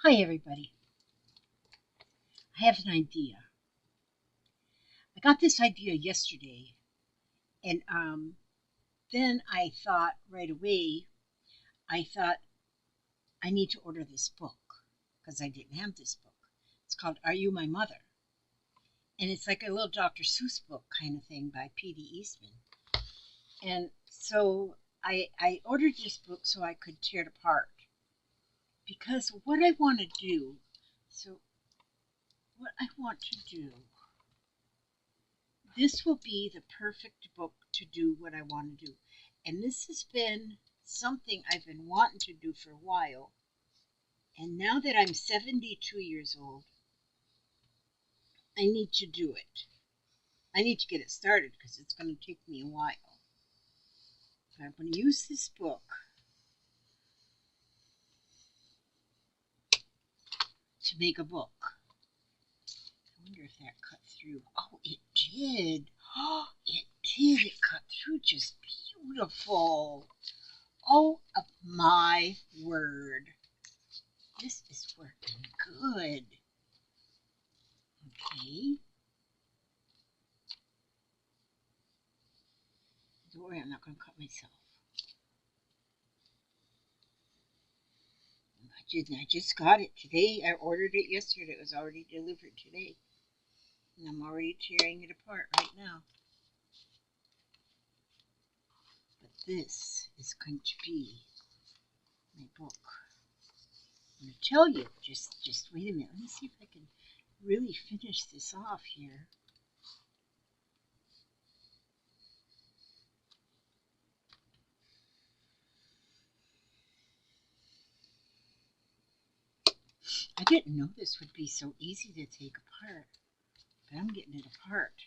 Hi, everybody. I have an idea. I got this idea yesterday, and then I thought right away, I thought I need to order this book because I didn't have this book. It's called Are You My Mother? And it's like a little Dr. Seuss book kind of thing by P.D. Eastman. And so I ordered this book so I could tear it apart because what I want to do, so what I want to do this will be the perfect book to do what I want to do. And this has been something I've been wanting to do for a while. And now that I'm 72 years old, I need to do it. I need to get it started because it's going to take me a while. But I'm going to use this book to make a book. I wonder if that cut through. Oh, it did. Oh, it did. It cut through just beautiful. Oh, my word. This is working good. Okay. Don't worry, I'm not going to cut myself. I just got it today. I ordered it yesterday. It was already delivered today. And I'm already tearing it apart right now. But this is going to be my book. I'm going to tell you. Just wait a minute. Let me see if I can really finish this off here. I didn't know this would be so easy to take apart. But I'm getting it apart.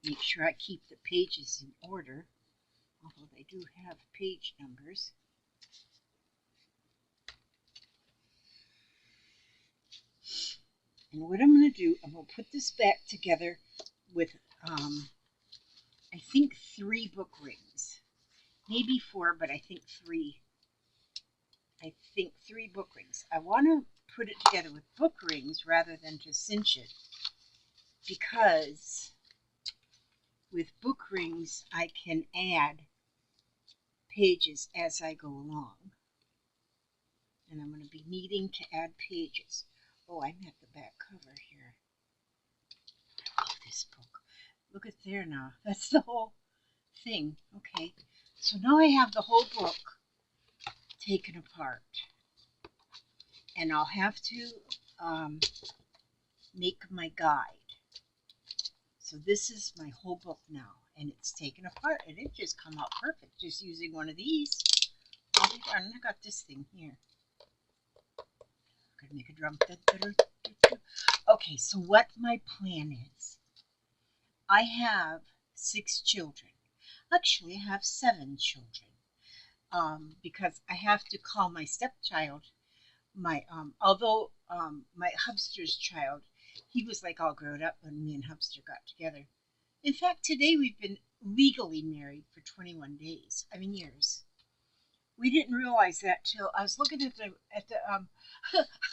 Make sure I keep the pages in order, although they do have page numbers. And what I'm going to do, I'm going to put this back together with, I think 3 book rings. Maybe 4, but I think 3. I think 3 book rings. I want to put it together with book rings rather than to cinch it, because with book rings I can add pages as I go along. And I'm going to be needing to add pages. Oh, I'm at the back cover here. I love this book. Look at there now. That's the whole thing. Okay, so now I have the whole book taken apart. And I'll have to make my guide. So this is my whole book now. And it's taken apart. And it just come out perfect just using one of these. Oh, darn, I got this thing here. Could make a drum. Okay, so what my plan is. I have 6 children. Actually, I have 7 children. Because I have to call my stepchild my although my Hubster's child, he was like all grown up when me and Hubster got together. In fact, today we've been legally married for 21 days. I mean years. We didn't realize that till I was looking at the I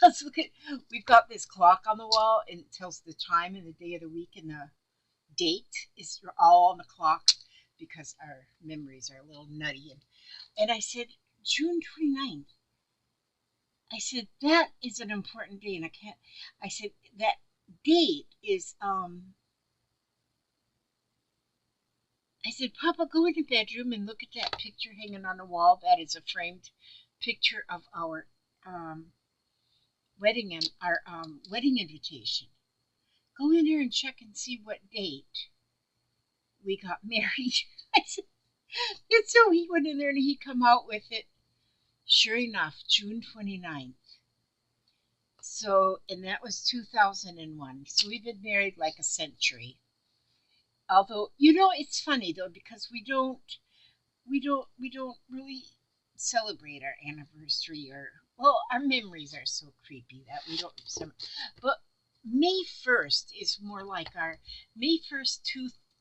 was looking. We've got this clock on the wall and it tells the time and the day of the week, and the date is all on the clock because our memories are a little nutty. And I said June 29th. I said that is an important day, and I can't. I said that date is. I said, Papa, go in the bedroom and look at that picture hanging on the wall. That is a framed picture of our wedding and our wedding invitation. Go in there and check and see what date we got married. I said, and so he went in there and he come out with it. Sure enough, June 29th. So, and that was 2001. So we've been married like a century. Although, it's funny though, because we don't really celebrate our anniversary, or, well, our memories are so creepy that we don't. But May 1st is more like our May 1st,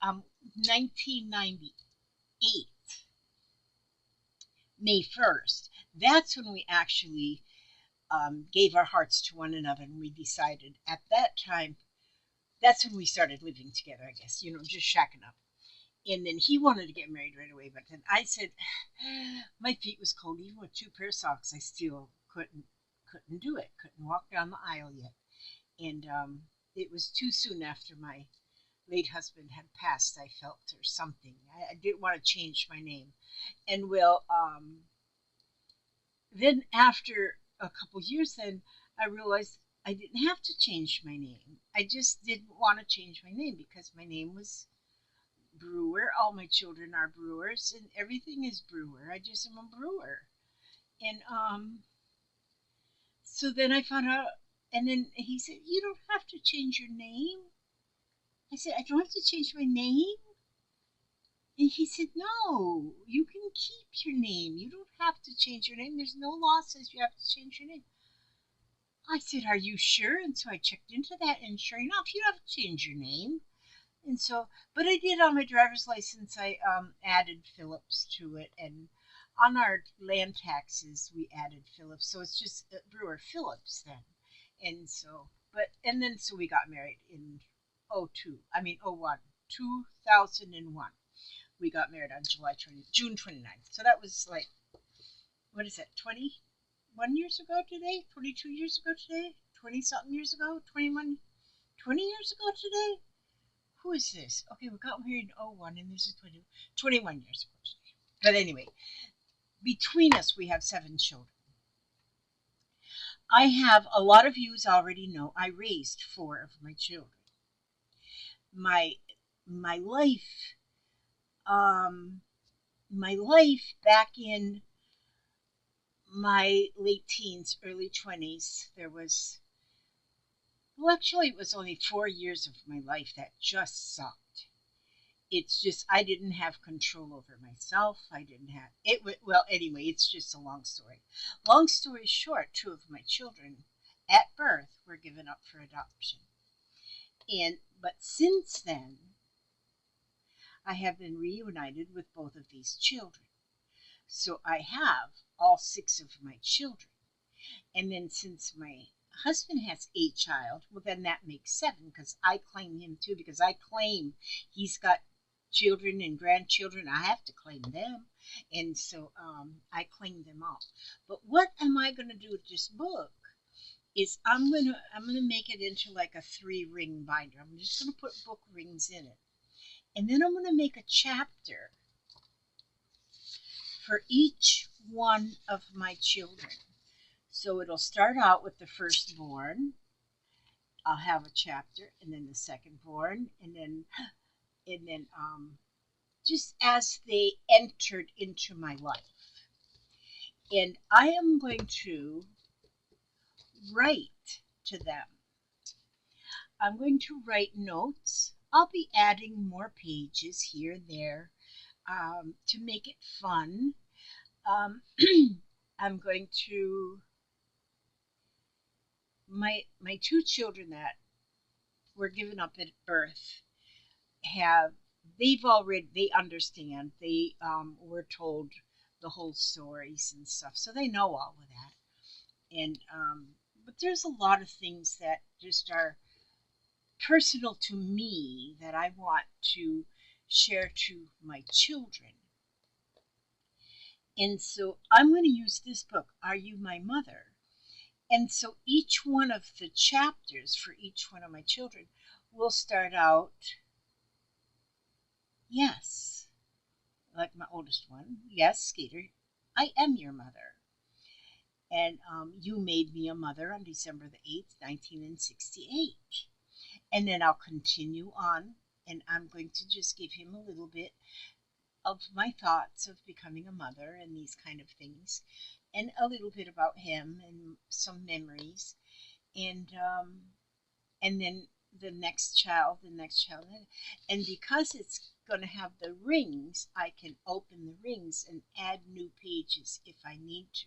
1998. May 1st. that's when we actually gave our hearts to one another, and we decided at that time, that's when we started living together, I guess, just shacking up. And then he wanted to get married right away, but then I said, my feet was cold, even with two pair of socks. I still couldn't do it, couldn't walk down the aisle yet. And it was too soon after my late husband had passed, I felt, or something. I didn't want to change my name. And then after a couple years, then I realized I didn't have to change my name. I just didn't want to change my name because my name was Brewer. All my children are brewers, and everything is brewer. I just am a brewer. And so then I found out, and then he said, "You don't have to change your name." I said, "I don't have to change my name." And he said, "No, you can keep your name. You don't have to change your name. There's no law says you have to change your name." I said, "Are you sure?" And so I checked into that, and sure enough, you don't have to change your name. And so, but I did on my driver's license. I added Phillips to it, and on our land taxes we added Phillips. So it's just Brewer Phillips then. And so, and then so we got married in '02. I mean '01, 2001. We got married on June 29th. So that was like, what is it, 21 years ago today? 22 years ago today? 20 something years ago? 21, 20 years ago today? Who is this? Okay, we got married in '01, and this is 21 years ago today. But anyway, between us, we have 7 children. I have, a lot of you already know, I raised 4 of my children. My my life, um, my life back in my late teens, early 20s, there was, well, actually, it was only 4 years of my life that just sucked. It's just I didn't have control over myself. I didn't have it. Well, anyway, it's just a long story. Long story short, 2 of my children at birth were given up for adoption. And but since then, I have been reunited with both of these children. So I have all 6 of my children. And then since my husband has a child, well, then that makes 7 because I claim him too, because I claim he's got children and grandchildren. I have to claim them. And so I claim them all. But what am I going to do with this book? Is I'm gonna make it into like a 3-ring binder. I'm just gonna put book rings in it, and then I'm gonna make a chapter for each one of my children. So it'll start out with the firstborn. I'll have a chapter, and then the secondborn, and then just as they entered into my life. And I am going to write to them. I'm going to write notes. I'll be adding more pages here and there to make it fun. Um, I'm going to my 2 children that were given up at birth have they understand, they were told the whole stories and stuff, so they know all of that. And but there's a lot of things that just are personal to me that I want to share to my children. And so I'm going to use this book, Are You My Mother? And so each one of the chapters for each one of my children will start out, yes, like my oldest one, yes, Skater, I am your mother. And you made me a mother on December the 8th, 1968. And then I'll continue on, and I'm going to just give him a little bit of my thoughts of becoming a mother and these kind of things, and a little bit about him and some memories. And then the next child, and because it's going to have the rings, I can open the rings and add new pages if I need to.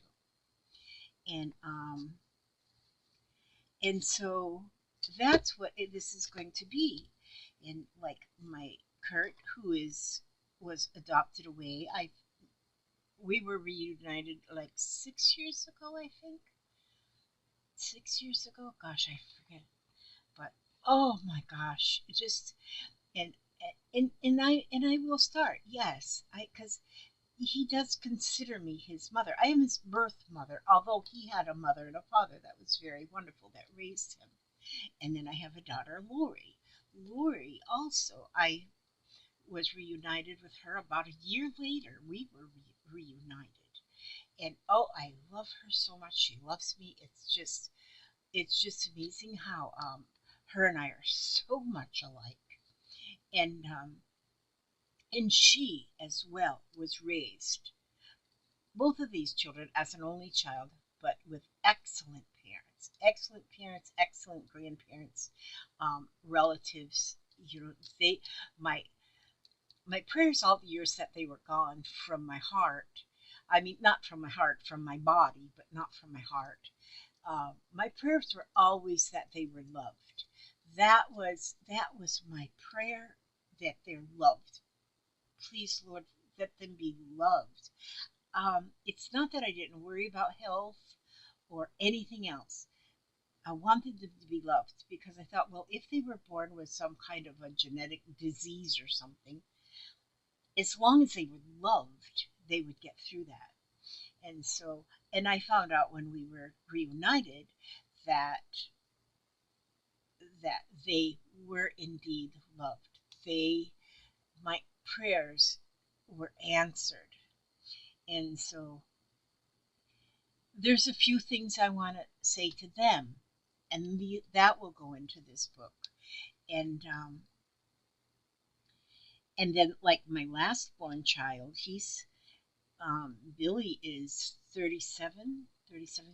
And so that's what this is going to be. And like my Kurt, who was adopted away, we were reunited like 6 years ago, I think. 6 years ago, gosh, I forget. But oh my gosh, it just and and I will start. Yes, I because he does consider me his mother. I am his birth mother, although he had a mother and a father that was very wonderful that raised him. And then I have a daughter, Lori. Lori also, I was reunited with her about a year later. We were reunited, and oh, I love her so much. She loves me. It's just amazing how her and I are so much alike, and she as well was raised, both of these children, as an only child, but with excellent parents, excellent grandparents, relatives. You know, they my my prayers all the years that they were gone from my heart. I mean, not from my heart, from my body, but not from my heart. My prayers were always that they were loved. That was my prayer, that they're loved. Please, Lord, let them be loved. It's not that I didn't worry about health or anything else. I wanted them to be loved because I thought, well, if they were born with some kind of a genetic disease or something, as long as they were loved, they would get through that. And so, and I found out when we were reunited that they were indeed loved. My prayers were answered. And so there's a few things I want to say to them, and that will go into this book. And and then, like my last born child, he's Billy is 37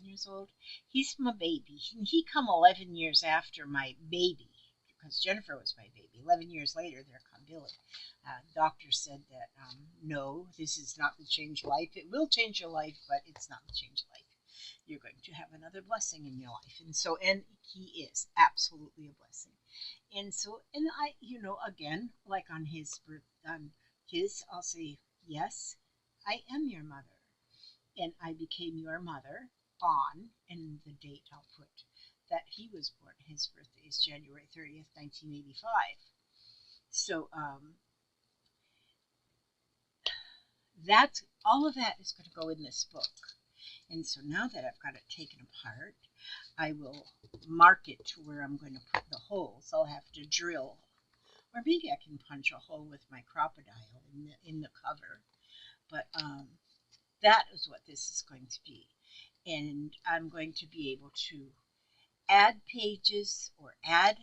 years old. He's my baby. He come 11 years after my baby, because Jennifer was my baby. 11 years later, there come Billy. Doctor said that no, this is not the change life. It will change your life, but it's not the change life. You're going to have another blessing in your life. And so, and he is absolutely a blessing. And so, and I, again, like on I'll say, yes, I am your mother. And I became your mother on, and the date I'll put that he was born. His birthday is January 30th, 1985. So that's all of that is going to go in this book. And so now that I've got it taken apart, I will mark it to where I'm going to put the holes. I'll have to drill, or maybe I can punch a hole with my crocodile in the cover. But that is what this is going to be. And I'm going to be able to add pages or add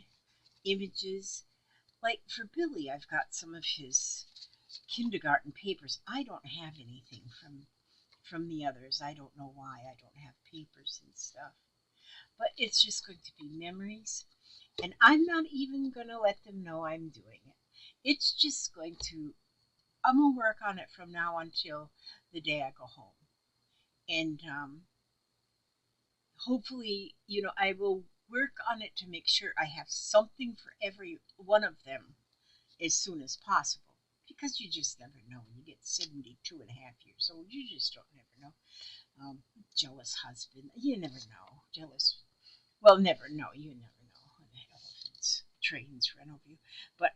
images. Like for Billy, I've got some of his kindergarten papers. I don't have anything from the others. I don't know why I don't have papers and stuff. But it's just going to be memories. And I'm not even going to let them know I'm doing it. It's just I'm going to work on it from now until the day I go home. And hopefully, I will work on it to make sure I have something for every one of them as soon as possible. Because you just never know. When you get 72 and a half years old, you just don't never know. Jealous husband, you never know. Well, never know. You never know. The elephants, trains run over you. But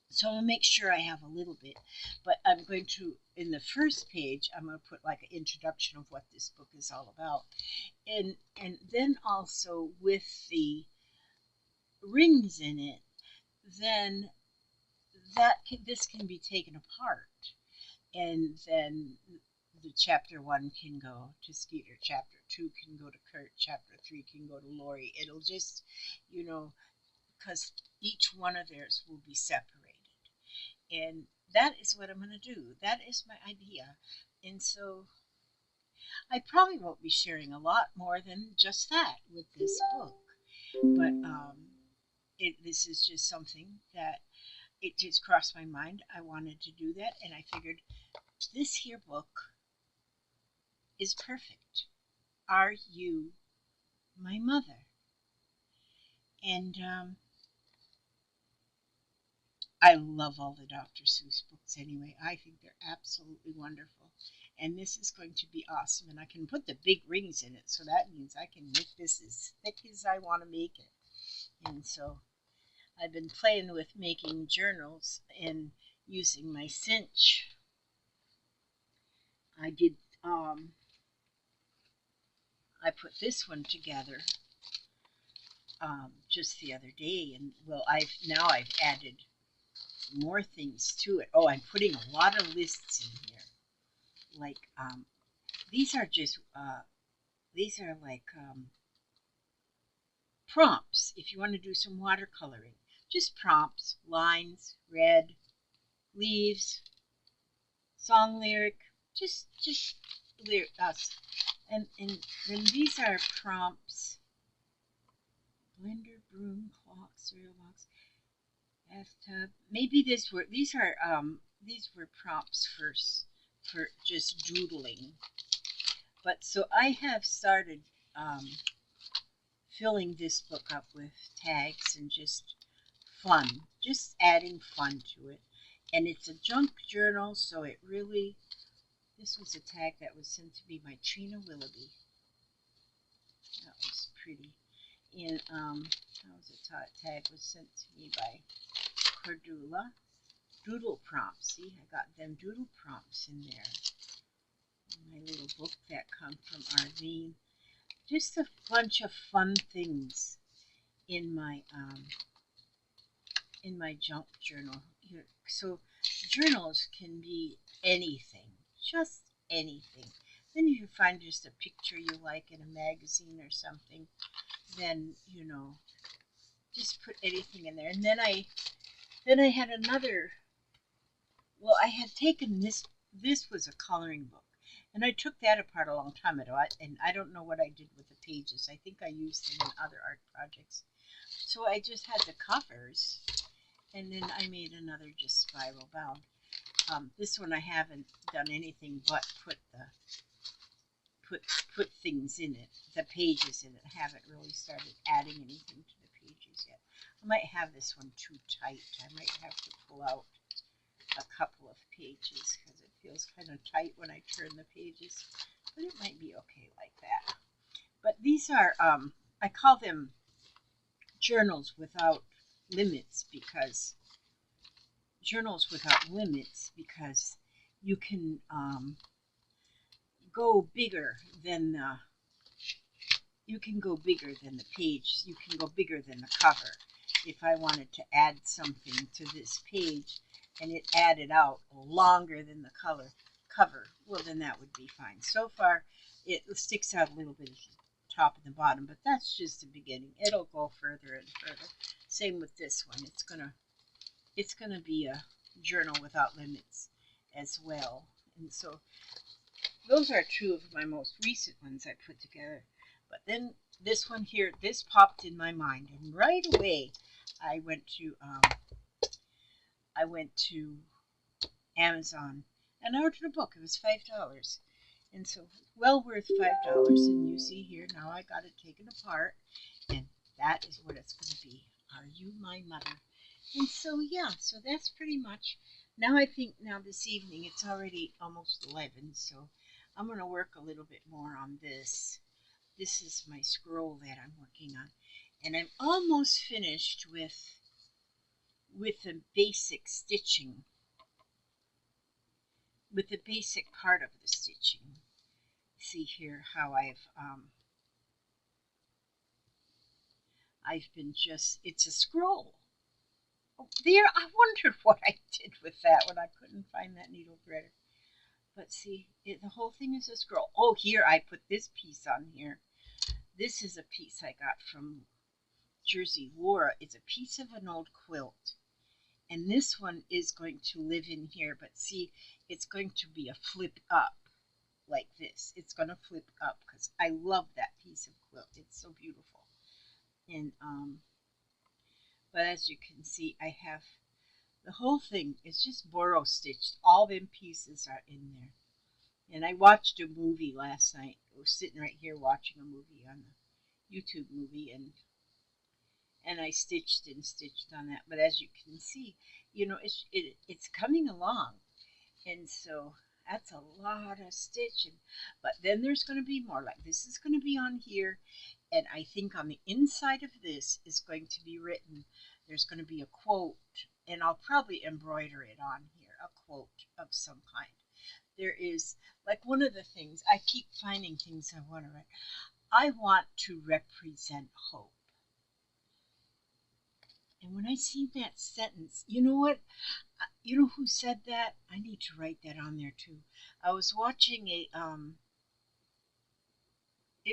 so I'm going to make sure I have a little bit, but I'm going to, in the first page, I'm going to put like an introduction of what this book is all about. And then also with the rings in it, then this can be taken apart. And then the chapter 1 can go to Skeeter, chapter 2 can go to Kurt, chapter 3 can go to Lori. It'll just, because each one of theirs will be separated. And that is what I'm going to do. That is my idea. And so I probably won't be sharing a lot more than just that with this book. But this is just something that it just crossed my mind. I wanted to do that. And I figured this here book is perfect. Are you my mother? And I love all the Dr. Seuss books anyway. I think they're absolutely wonderful. And this is going to be awesome. And I can put the big rings in it, so that means I can make this as thick as I want to make it. And so I've been playing with making journals and using my cinch. I did, I put this one together just the other day. And well, I've added more things to it. Oh, I'm putting a lot of lists in here. Like these are just these are like prompts. If you want to do some watercoloring, just prompts, lines, red, leaves, song lyric, just lyric us. And then these are prompts. Blender, broom, clock, cereal box, bathtub. Maybe these were prompts for just doodling. But so I have started filling this book up with tags and just adding fun to it. And it's a junk journal, so it really, this was a tag that was sent to me by Trina Willoughby. That was pretty. And that was a tag was sent to me by Cordula. Doodle prompts. See, I got them doodle prompts in there. My little book that come from Arlene. Just a bunch of fun things in my junk journal. So journals can be anything, just anything. Then if you find just a picture you like in a magazine or something, then just put anything in there. And then I had another. Well, I had taken this. This was a coloring book, and I took that apart a long time ago. And I don't know what I did with the pages. I think I used them in other art projects. So I just had the covers, and then I made another just spiral bound. This one I haven't done anything but put things in it, the pages in it. I haven't really started adding anything to the pages yet. I might have this one too tight. I might have to pull out a couple of pages because it feels kind of tight when I turn the pages, but it might be okay like that. But these are, I call them journals without limits because you can go bigger than the page. You can go bigger than the cover. If I wanted to add something to this page and it added out longer than the cover, well, then that would be fine. So far, it sticks out a little bit at the top and the bottom, but that's just the beginning. It'll go further and further. Same with this one. It's gonna be a journal without limits as well. And so those are two of my most recent ones I put together. But then this one here, this popped in my mind, and right away I went to Amazon and I ordered a book. It was $5, and so well worth $5. And you see here now I got it taken apart, and that is what it's going to be. Are You My Mother? And so yeah, so that's pretty much. Now I think now this evening it's already almost 11, so I'm going to work a little bit more on this. This is my scroll that I'm working on, and I'm almost finished with the basic stitching, with the basic part of the stitching. See here how I've been just, it's a scroll. Oh, there, I wondered what I did with that when I couldn't find that needle threader. But see, the whole thing is a scroll. Oh, here, I put this piece on here. This is a piece I got from Jersey Laura. It's a piece of an old quilt. And this one is going to live in here. But see, it's going to be a flip up like this. It's going to flip up because I love that piece of quilt. It's so beautiful. And but as you can see, I have the whole thing is just borrow stitched. All them pieces are in there. And I watched a movie last night. I was sitting right here watching a movie on the YouTube movie, and and I stitched and stitched on that. But as you can see, it's coming along, and so that's a lot of stitching. But then there's going to be more. Like this is going to be on here, and I think on the inside of this is going to be written. There's going to be a quote, and I'll probably embroider it on here, a quote of some kind. There is, like, one of the things I keep finding things I want to write. I want to represent hope. And when I see that sentence, you know what? You know who said that? I need to write that on there too. I was watching it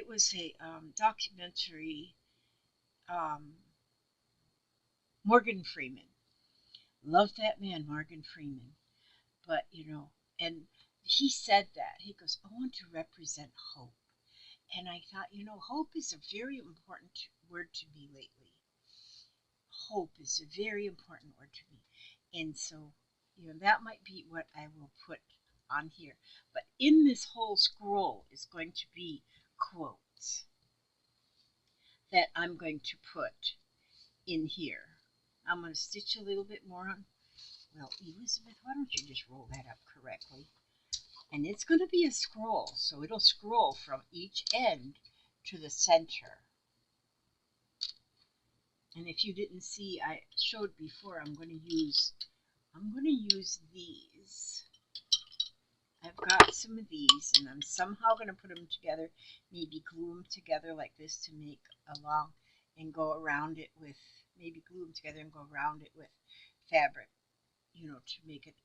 was a documentary, um, Morgan Freeman. Love that man, Morgan Freeman. But, and he said that. He goes, I want to represent hope. And I thought, hope is a very important word to me lately. Hope is a very important word to me. And so, that might be what I will put on here. But in this whole scroll is going to be quotes that I'm going to put in here. I'm going to stitch a little bit more on. Well, Elizabeth, why don't you just roll that up correctly? And it's going to be a scroll, so it'll scroll from each end to the center. And if you didn't see, I showed before, I'm going to use these. I've got some of these, and I'm somehow going to put them together, maybe glue them together like this to make a long, and go around it with, maybe glue them together and go around it with fabric, to make it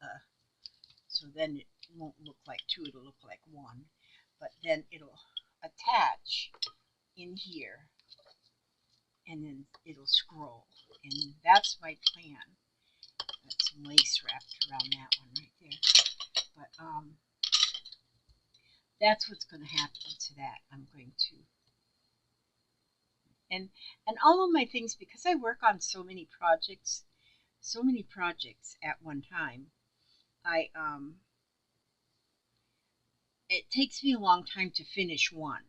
so then it won't look like two, it'll look like one. But then it'll attach in here, and then it'll scroll. And that's my plan. Got some lace wrapped around that one right there. But that's what's going to happen to that. I'm going to, and all of my things, because I work on so many projects at one time, it takes me a long time to finish one.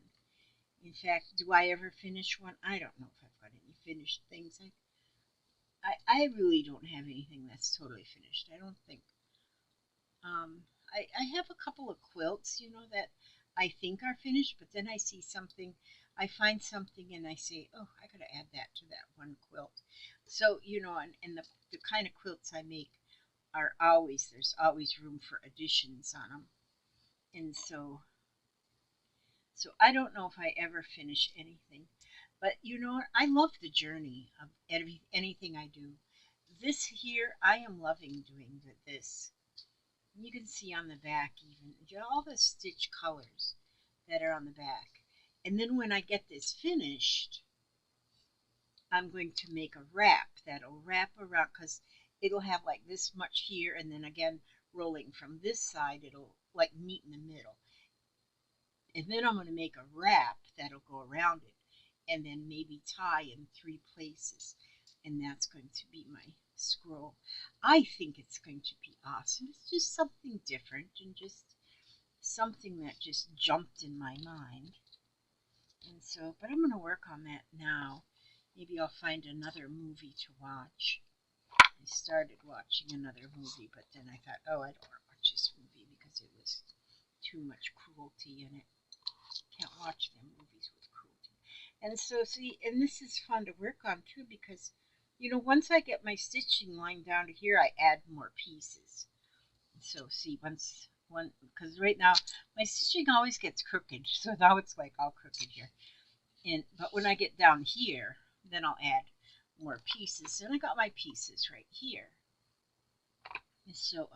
In fact, do I ever finish one? I don't know if I've got any finished things. I really don't have anything that's totally finished. I don't think. I have a couple of quilts, that I think are finished, but then I see something, I find something, and I say, oh, I gotta add that to that one quilt. So, and the kind of quilts I make are there's always room for additions on them. And so I don't know if I ever finish anything. But I love the journey of anything I do. This here, I am loving doing this. You can see on the back even all the stitch colors that are on the back. And then when I get this finished, I'm going to make a wrap that'll wrap around, because it'll have like this much here, and then again rolling from this side, it'll like meet in the middle. And then I'm going to make a wrap that'll go around it, and then maybe tie in 3 places. And that's going to be my scroll. I think it's going to be awesome. It's just something different, and just something that just jumped in my mind. And so, but I'm going to work on that now. Maybe I'll find another movie to watch. I started watching another movie, but then I thought, oh, I don't want to watch this movie because it was too much cruelty in it. Can't watch them movies with cruelty. And so, see, and this is fun to work on too, because once I get my stitching line down to here, I add more pieces. So see, because right now my stitching always gets crooked, so now it's like all crooked here. But when I get down here, then I'll add more pieces, and I got my pieces right here. And so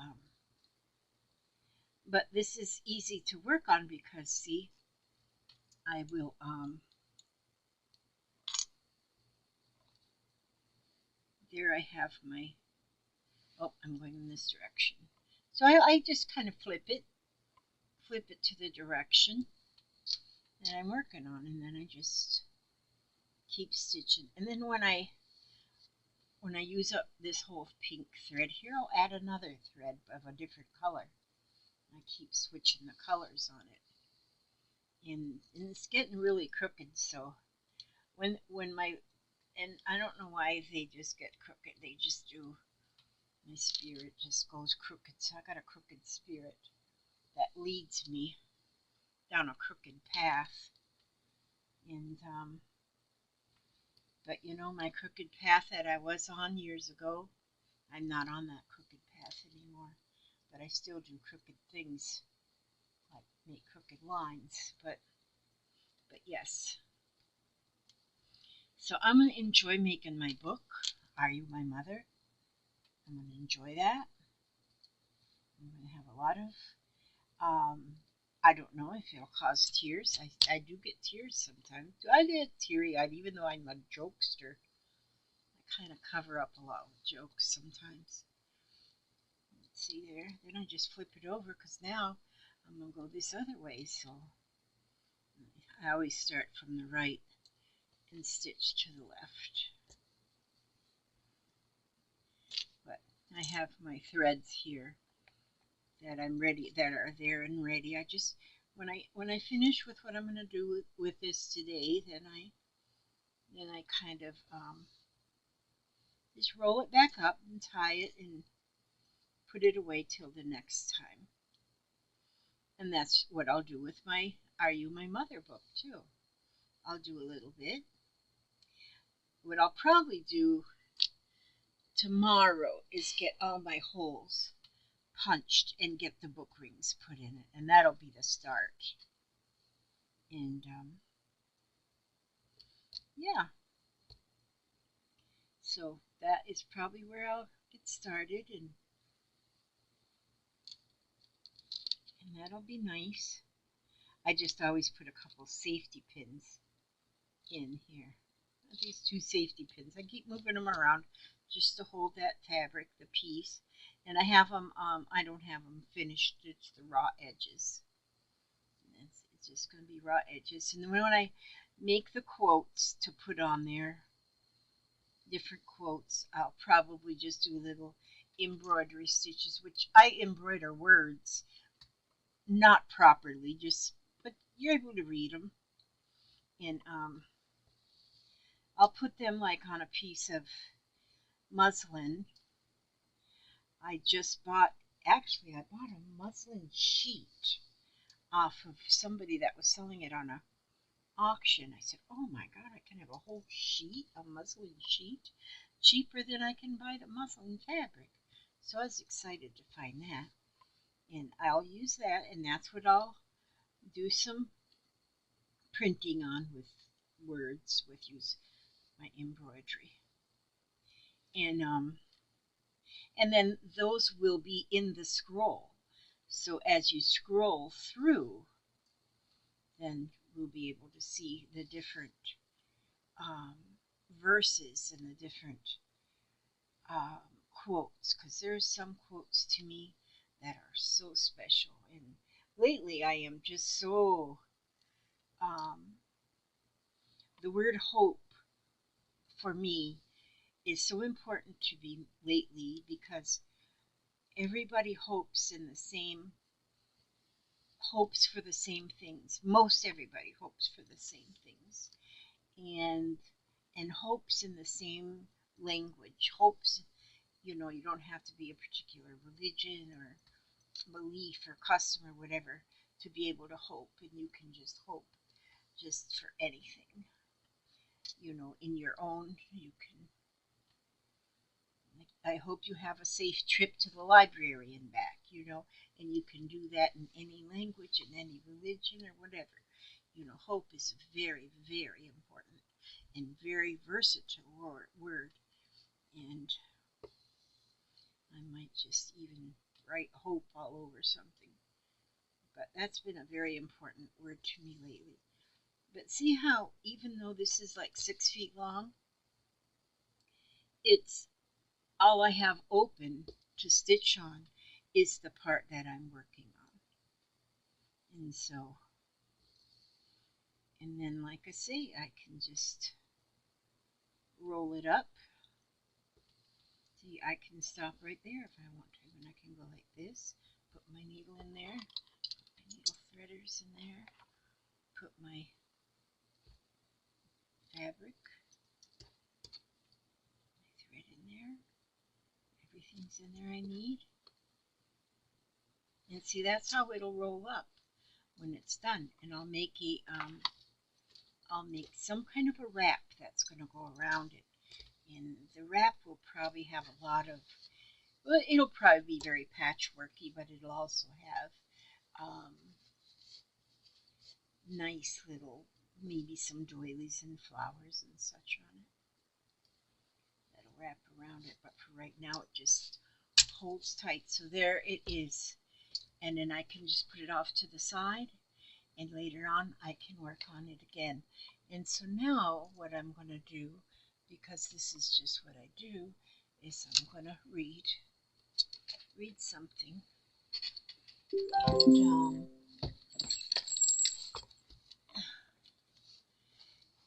but this is easy to work on because, see, I will there I have my, oh, I'm going in this direction. So I just kind of flip it to the direction that I'm working on, and then I just keep stitching. And then when I use up this whole pink thread here, I'll add another thread of a different color. I keep switching the colors on it. And it's getting really crooked, so when my And I don't know why they just get crooked. They just do. My spirit just goes crooked. So I got a crooked spirit that leads me down a crooked path. And but you know, my crooked path that I was on years ago, I'm not on that crooked path anymore. But I still do crooked things, like make crooked lines. But yes. So I'm gonna enjoy making my book. Are You My Mother? I'm gonna enjoy that. I'm gonna have a lot of I don't know if it'll cause tears. I do get tears sometimes. I get teary eyed even though I'm a jokester. I kind of cover up a lot with jokes sometimes. Let's see there. Then I just flip it over because now I'm going to go this other way. So I always start from the right and stitch to the left. But I have my threads here that I'm ready, that are there and ready. I just when I finish with what I'm going to do with this today, then I kind of just roll it back up and tie it and put it away till the next time. And that's what I'll do with my Are You My Mother book too. I'll do a little bit. What I'll probably do tomorrow is get all my holes punched and get the book rings put in it, and that'll be the start. And yeah, so that is probably where I'll get started, and that'll be nice. I just always put a couple safety pins in here. These two safety pins. I keep moving them around just to hold that fabric, the piece. And I have them, I don't have them finished. It's the raw edges. It's just going to be raw edges. And then when I make the quotes to put on there, different quotes, I'll probably just do little embroidery stitches, which I embroider words not properly, just but you're able to read them. And I'll put them like on a piece of muslin. I just bought, actually, I bought a muslin sheet off of somebody that was selling it on a auction. I said, oh my God, I can have a whole sheet, a muslin sheet, cheaper than I can buy the muslin fabric. So I was excited to find that. And I'll use that, and that's what I'll do some printing on with words, with use my embroidery. And then those will be in the scroll. So as you scroll through, then we'll be able to see the different um, verses and the different um, quotes, because there's some quotes to me that are so special. And lately, I am just so um, the word hope for me is so important to me lately because everybody hopes for the same things. Most everybody hopes for the same things, and hopes in the same language. Hopes, you don't have to be a particular religion or belief or custom or whatever to be able to hope, and you can just hope just for anything. In your own, you can. I hope you have a safe trip to the library and back, and you can do that in any language, in any religion, or whatever. Hope is a very, very important and very versatile word. And I might just even write hope all over something. But that's been a very important word to me lately. But see how, even though this is like 6 feet long, it's all I have open to stitch on is the part that I'm working on. And so, and then like I say, I can just roll it up. See, I can stop right there if I want to, and I can go like this, put my needle in there, put my needle threaders in there, put my fabric, there. Everything's in there I need. And see, that's how it'll roll up when it's done. And I'll make some kind of a wrap that's going to go around it. And the wrap will probably have a lot of, well, it'll probably be very patchworky, but it'll also have nice little, maybe some doilies and flowers and such on it. That'll wrap around it, but for right now it just holds tight. So there it is. And then I can just put it off to the side, and later on I can work on it again. And so now what I'm going to do, because this is just what I do, is I'm going to read something. And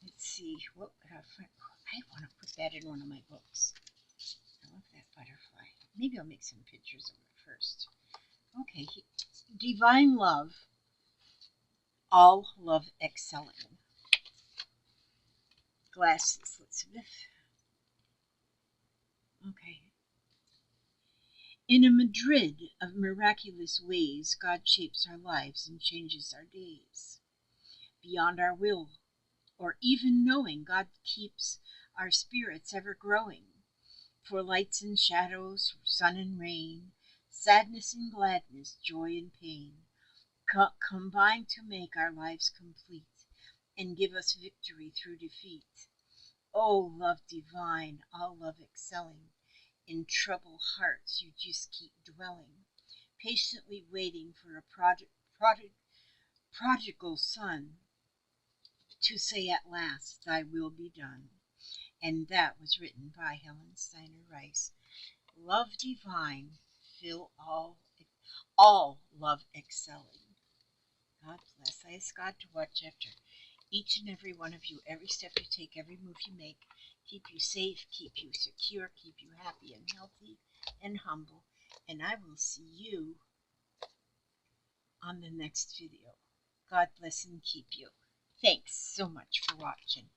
let's see, what I want to put that in one of my books. I love that butterfly. Maybe I'll make some pictures of it first. Okay, Divine Love, All Love Excelling. Glasses, Elizabeth. Okay. In a Madrid of miraculous ways, God shapes our lives and changes our days. Beyond our will, or even knowing, God keeps our spirits ever growing. For lights and shadows, sun and rain, sadness and gladness, joy and pain, combine to make our lives complete and give us victory through defeat. Oh, love divine, all love excelling, in troubled hearts you just keep dwelling, patiently waiting for a prodigal son to say at last, thy will be done. And that was written by Helen Steiner Rice. Love divine, fill all love excelling. God bless. I ask God to watch after each and every one of you, every step you take, every move you make, keep you safe, keep you secure, keep you happy and healthy and humble. And I will see you on the next video. God bless and keep you. Thanks so much for watching.